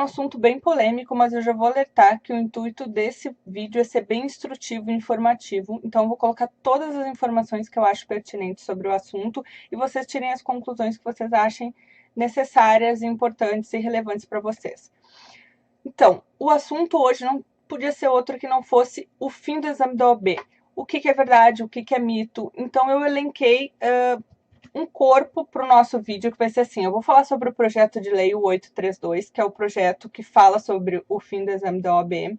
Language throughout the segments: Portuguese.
assunto bem polêmico, mas eu já vou alertar que o intuito desse vídeo é ser bem instrutivo e informativo, então eu vou colocar todas as informações que eu acho pertinentes sobre o assunto e vocês tirem as conclusões que vocês achem necessárias, importantes e relevantes para vocês. Então, o assunto hoje não podia ser outro que não fosse o fim do exame da OAB. O que é verdade, o que é mito. Então, eu elenquei um corpo para o nosso vídeo, que vai ser assim, eu vou falar sobre o projeto de lei 832, que é o projeto que fala sobre o fim do exame da OAB.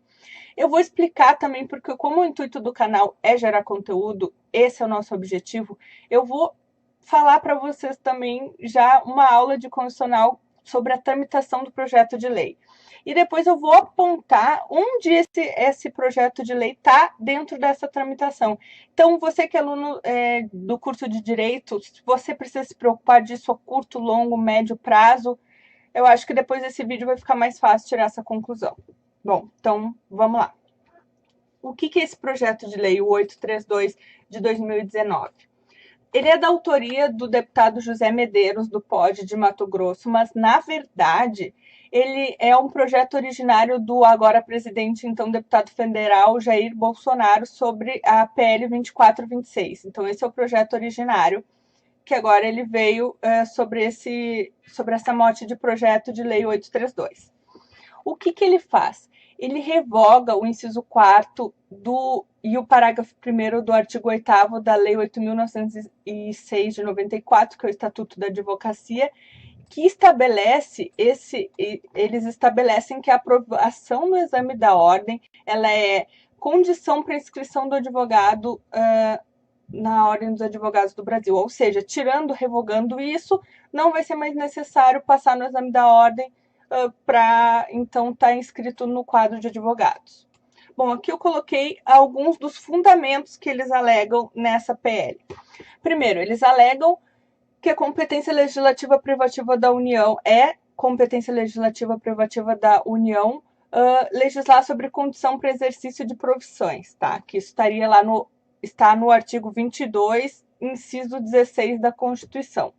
Eu vou explicar também, porque como o intuito do canal é gerar conteúdo, esse é o nosso objetivo, eu vou falar para vocês também já uma aula de constitucional sobre a tramitação do projeto de lei. E depois eu vou apontar onde esse projeto de lei está dentro dessa tramitação. Então, você que é aluno do curso de Direito, se você precisa se preocupar disso a curto, longo, médio prazo, eu acho que depois desse vídeo vai ficar mais fácil tirar essa conclusão. Bom, então, vamos lá. O que é esse projeto de lei, o 832 de 2019? Ele é da autoria do deputado José Medeiros, do POD de Mato Grosso, mas, na verdade, ele é um projeto originário do agora presidente, então deputado federal, Jair Bolsonaro, sobre a PL 2426. Então, esse é o projeto originário, que agora ele veio sobre essa mote de projeto de lei 832. O que ele faz? Ele revoga o inciso 4º e o parágrafo 1º do artigo 8º da Lei 8.906 de 94, que é o Estatuto da Advocacia, que eles estabelecem que a aprovação no exame da ordem, ela é condição para inscrição do advogado na Ordem dos Advogados do Brasil. Ou seja, revogando isso, não vai ser mais necessário passar no exame da ordem para, então, estar inscrito no quadro de advogados. Bom, aqui eu coloquei alguns dos fundamentos que eles alegam nessa PL. Primeiro, eles alegam que a competência legislativa privativa da União é competência legislativa privativa da União legislar sobre condição para exercício de profissões, tá? Que isso está no artigo 22, inciso 16 da Constituição.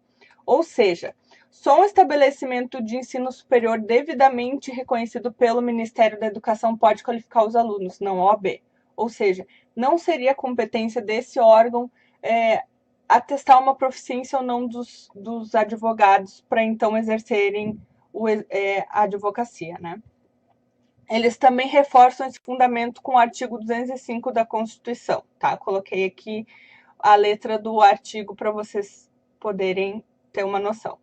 Ou seja, só um estabelecimento de ensino superior devidamente reconhecido pelo Ministério da Educação pode qualificar os alunos, não a OAB. Ou seja, não seria competência desse órgão atestar uma proficiência ou não dos advogados para então exercerem a advocacia, né? Eles também reforçam esse fundamento com o artigo 205 da Constituição, tá? Coloquei aqui a letra do artigo para vocês poderem ter uma noção.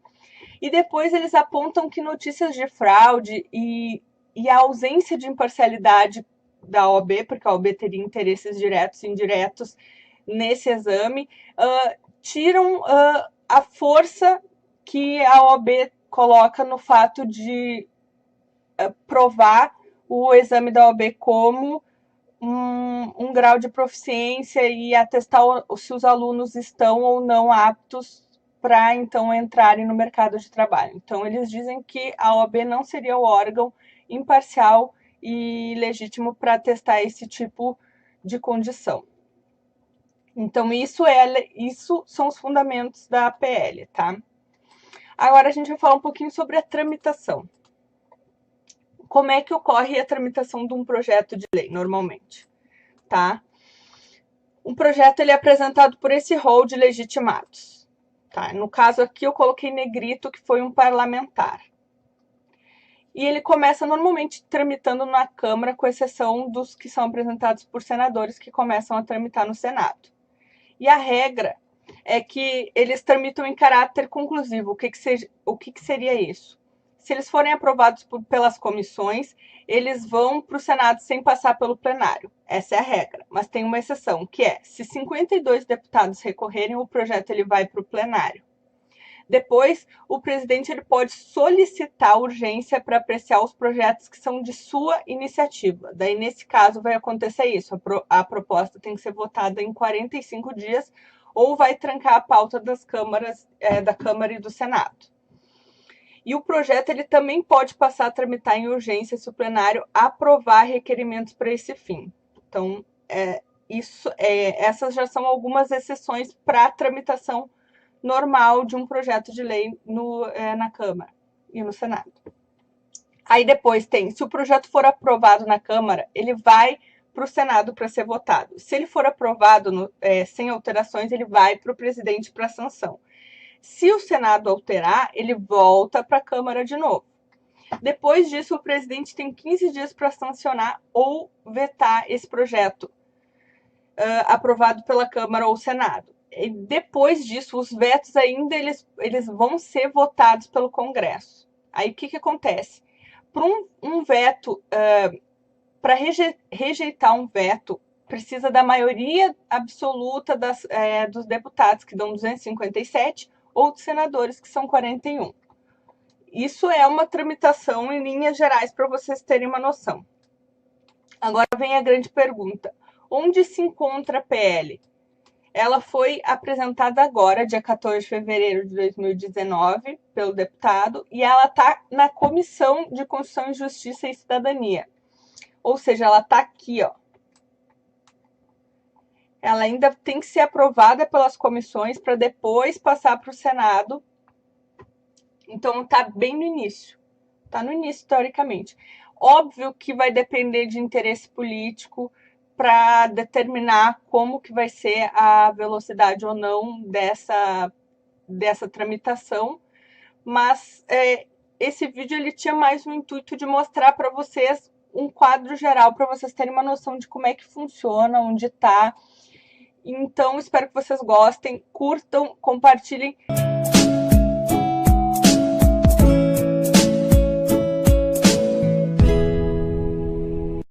E depois eles apontam que notícias de fraude e a ausência de imparcialidade da OAB, porque a OAB teria interesses diretos e indiretos nesse exame, tiram a força que a OAB coloca no fato de provar o exame da OAB como um grau de proficiência e atestar se os alunos estão ou não aptos para, então, entrarem no mercado de trabalho. Então, eles dizem que a OAB não seria o órgão imparcial e legítimo para testar esse tipo de condição. Então, isso são os fundamentos da PL, tá? Agora, a gente vai falar um pouquinho sobre a tramitação. Como é que ocorre a tramitação de um projeto de lei, normalmente, tá? Um projeto ele é apresentado por esse rol de legitimados. Tá? No caso aqui, eu coloquei negrito, que foi um parlamentar. E ele começa normalmente tramitando na Câmara, com exceção dos que são apresentados por senadores, que começam a tramitar no Senado. E a regra é que eles tramitam em caráter conclusivo. O que seria isso? Se eles forem aprovados pelas comissões, eles vão para o Senado sem passar pelo plenário. Essa é a regra. Mas tem uma exceção, que é, se 52 deputados recorrerem, o projeto ele vai para o plenário. Depois, o presidente ele pode solicitar urgência para apreciar os projetos que são de sua iniciativa. Daí, nesse caso, vai acontecer isso. A proposta tem que ser votada em 45 dias ou vai trancar a pauta das câmaras, da Câmara e do Senado. E o projeto ele também pode passar a tramitar em urgência se o plenário aprovar requerimentos para esse fim. Então, essas já são algumas exceções para a tramitação normal de um projeto de lei na Câmara e no Senado. Aí depois tem, se o projeto for aprovado na Câmara, ele vai para o Senado para ser votado. Se ele for aprovado sem alterações, ele vai para o presidente para sanção. Se o Senado alterar, ele volta para a Câmara de novo. Depois disso, o presidente tem 15 dias para sancionar ou vetar esse projeto aprovado pela Câmara ou Senado. E depois disso, os vetos ainda eles vão ser votados pelo Congresso. Aí o que acontece? Para um veto, para rejeitar um veto, precisa da maioria absoluta dos deputados, que dão 257, ou dos senadores, que são 41. Isso é uma tramitação em linhas gerais para vocês terem uma noção. Agora vem a grande pergunta. Onde se encontra a PL? Ela foi apresentada agora, dia 14 de fevereiro de 2019, pelo deputado, e ela está na Comissão de Constituição, Justiça e Cidadania. Ou seja, ela está aqui, ó. Ela ainda tem que ser aprovada pelas comissões para depois passar para o Senado. Então, está bem no início. Está no início, teoricamente. Óbvio que vai depender de interesse político para determinar como que vai ser a velocidade ou não dessa tramitação, mas esse vídeo ele tinha mais o intuito de mostrar para vocês um quadro geral, para vocês terem uma noção de como é que funciona, onde está. Então, espero que vocês gostem, curtam, compartilhem.